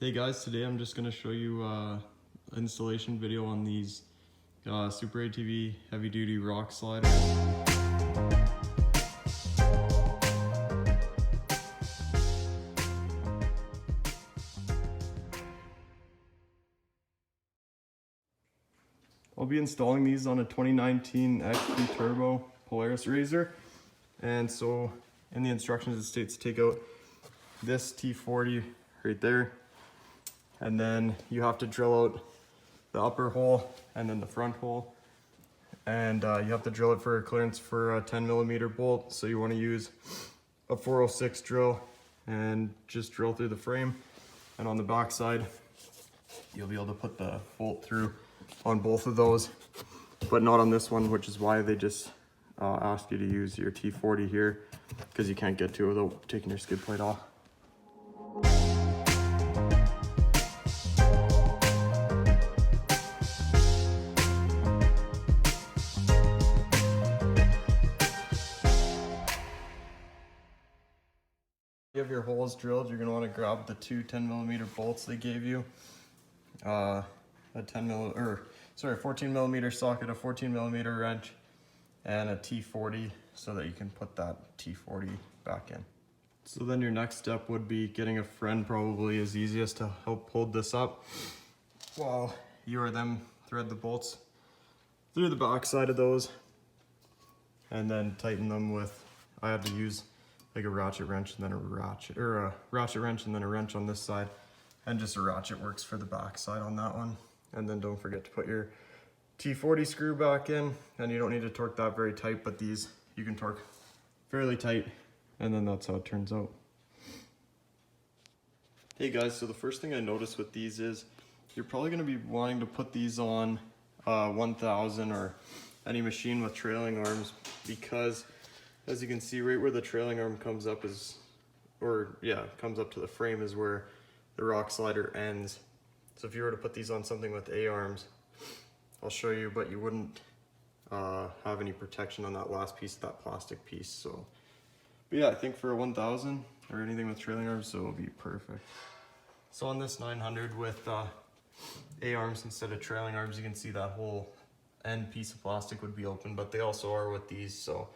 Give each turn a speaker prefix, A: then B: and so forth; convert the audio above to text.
A: Hey guys, today I'm just going to show you installation video on these SuperAtv heavy duty rock sliders. I'll be installing these on a 2019 XP Turbo Polaris Razor, and so in the instructions it states take out this T40 right there, and then you have to drill out the upper hole and then the front hole, and you have to drill it for a clearance for a 10mm bolt. So you want to use a 406 drill and just drill through the frame, and on the back side you'll be able to put the bolt through on both of those, but not on this one, which is why they just ask you to use your T40 here, because you can't get to it without taking your skid plate off. You have your holes drilled, you're going to want to grab the two 10mm bolts they gave you, a 14mm socket, a 14mm wrench, and a T40 so that you can put that T40 back in. So then your next step would be getting a friend, probably is easiest, to help hold this up while you or them thread the bolts through the back side of those, and then tighten them with, I had to use like a ratchet wrench and then a ratchet wrench and then a wrench on this side, and just a ratchet works for the back side on that one. And then don't forget to put your T40 screw back in, and you don't need to torque that very tight, but these you can torque fairly tight, and then that's how it turns out. Hey guys, so the first thing I noticed with these is you're probably going to be wanting to put these on 1000 or any machine with trailing arms, because as you can see right where the trailing arm comes up comes up to the frame is where the rock slider ends. So if you were to put these on something with A arms, I'll show you, but you wouldn't have any protection on that last piece, that plastic piece. So, but yeah, I think for a 1000 or anything with trailing arms, so it'll be perfect. So on this 900 with A arms instead of trailing arms, you can see that whole end piece of plastic would be open, but they also are with these. So